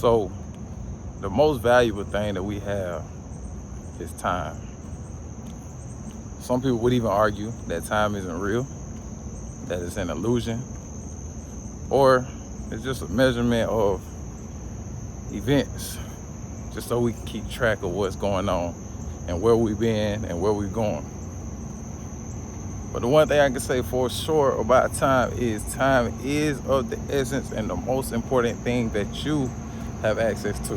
So the most valuable thing that we have is time. Some people would even argue that time isn't real, that it's an illusion, or it's just a measurement of events, just so we can keep track of what's going on and where we've been and where we're going. But the one thing I can say for sure about time is of the essence and the most important thing that you have access to.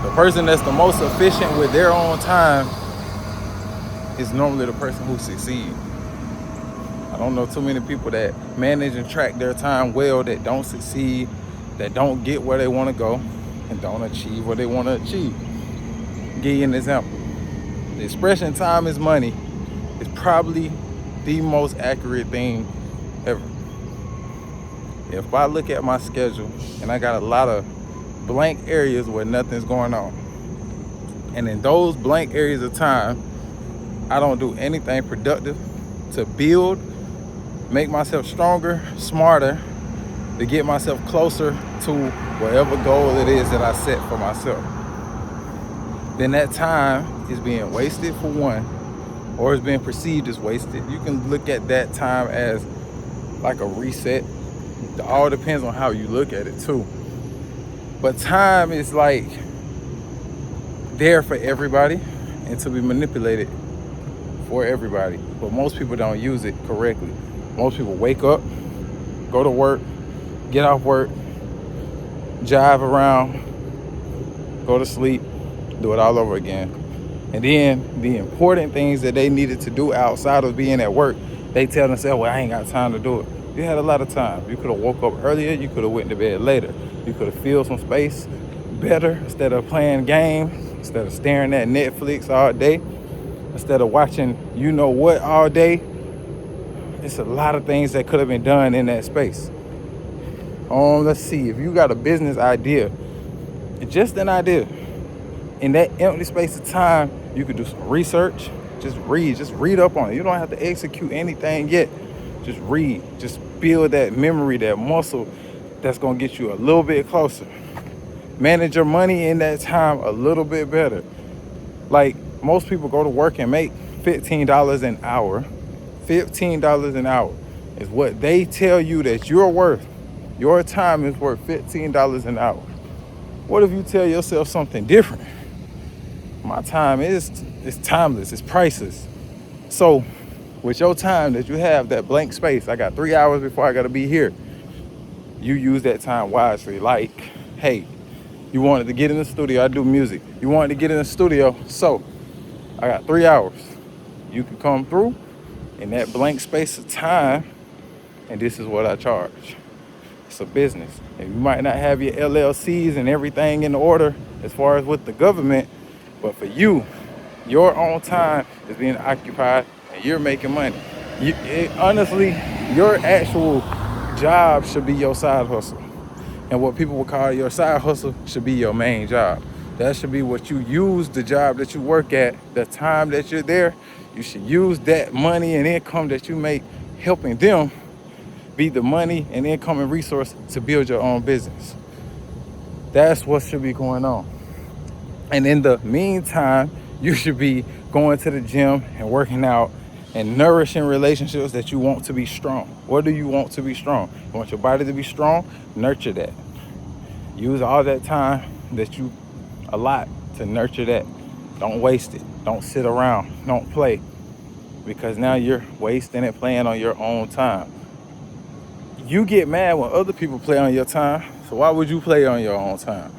The person that's the most efficient with their own time is normally the person who succeeds. I don't know too many people that manage and track their time well that don't succeed, that don't get where they want to go, and don't achieve what they want to achieve. Give you an example. The expression time is money is probably the most accurate thing ever. If I look at my schedule and I got a lot of blank areas where nothing's going on, and in those blank areas of time, I don't do anything productive to build, make myself stronger, smarter, to get myself closer to whatever goal it is that I set for myself, then that time is being wasted for one, or is being perceived as wasted. You can look at that time as like a reset. It all depends on how you look at it too. But time is like there for everybody and to be manipulated for everybody. But most people don't use it correctly. Most people wake up, go to work, get off work, jive around, go to sleep, do it all over again. And then the important things that they needed to do outside of being at work, they tell themselves, well, I ain't got time to do it. You had a lot of time. You could have woke up earlier. You could have went to bed later. You could have filled some space better instead of playing games, instead of staring at Netflix all day, instead of watching you know what all day. It's a lot of things that could have been done in that space. Let's see. If you got a business idea, just an idea, in that empty space of time, you could do some research. Just read up on it. You don't have to execute anything yet. Just read. Just build that memory, that muscle that's going to get you a little bit closer. Manage your money in that time a little bit better. Like, most people go to work and make $15 an hour. $15 an hour is what they tell you that you're worth. Your time is worth $15 an hour. What if you tell yourself something different? My time is timeless, it's priceless. So with your time that you have, that blank space, I got 3 hours before I gotta be here. You use that time wisely. Like, hey, you wanted to get in the studio, I do music. You wanted to get in the studio, so I got 3 hours. You can come through in that blank space of time, and this is what I charge. It's a business. And you might not have your LLCs and everything in order as far as with the government, but for you, your own time is being occupied and you're making money. Honestly, your actual job should be your side hustle. And what people would call your side hustle should be your main job. That should be what you use the job that you work at, the time that you're there. You should use that money and income that you make helping them be the money and income and resource to build your own business. That's what should be going on. And in the meantime, you should be going to the gym and working out and nourishing relationships that you want to be strong. What do you want to be strong? You want your body to be strong? Nurture that. Use all that time that you allot to nurture that. Don't waste it. Don't sit around. Don't play. Because now you're wasting it playing on your own time. You get mad when other people play on your time, so why would you play on your own time?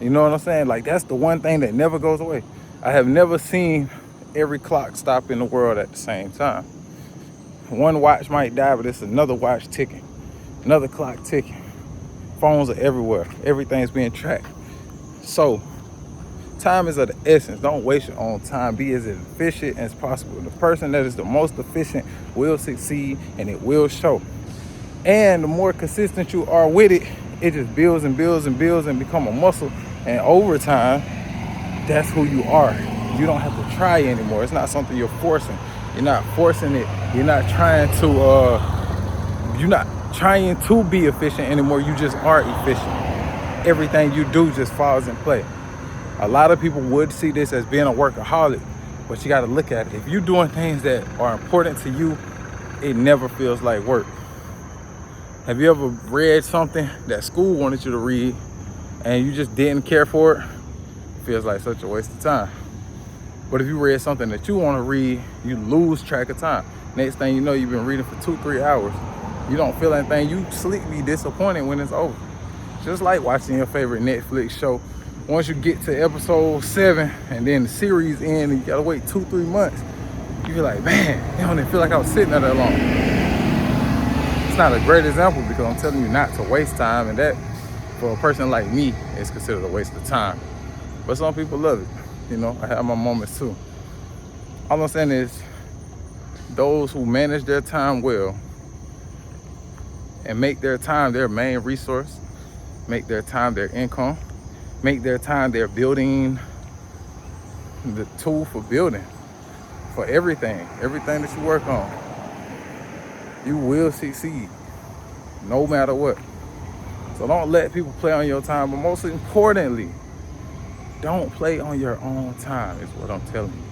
You know what I'm saying? Like, that's the one thing that never goes away. I have never seen every clock stop in the world at the same time. One watch might die, but it's another watch ticking, another clock ticking. Phones are everywhere. Everything's being tracked. So time is of the essence. Don't waste your own time. Be as efficient as possible. The person that is the most efficient will succeed, and it will show. And the more consistent you are with it, it just builds and builds and builds and become a muscle. And over time, that's who you are. You don't have to try anymore. It's not something you're forcing. You're not forcing it. You're not trying trying to be efficient anymore. You just are efficient. Everything you do just falls in play. A lot of people would see this as being a workaholic, but you got to look at it. If you're doing things that are important to you, it never feels like work. Have you ever read something that school wanted you to read and you just didn't care for it? It feels like such a waste of time. But if you read something that you want to read, you lose track of time. Next thing you know, you've been reading for 2-3 hours. You don't feel anything. You sleepy, disappointed when it's over. Just like watching your favorite Netflix show. Once you get to episode 7 and then the series ends and you gotta wait 2-3 months, you feel like, man, I don't even feel like I was sitting there that long. It's not a great example because I'm telling you not to waste time, and that, for a person like me, is considered a waste of time. But some people love it. You know, I have my moments too. All I'm saying is, those who manage their time well and make their time their main resource, make their time their income, make their time their building, the tool for building, for everything that you work on, you will succeed no matter what. So don't let people play on your time, but most importantly, don't play on your own time is what I'm telling you.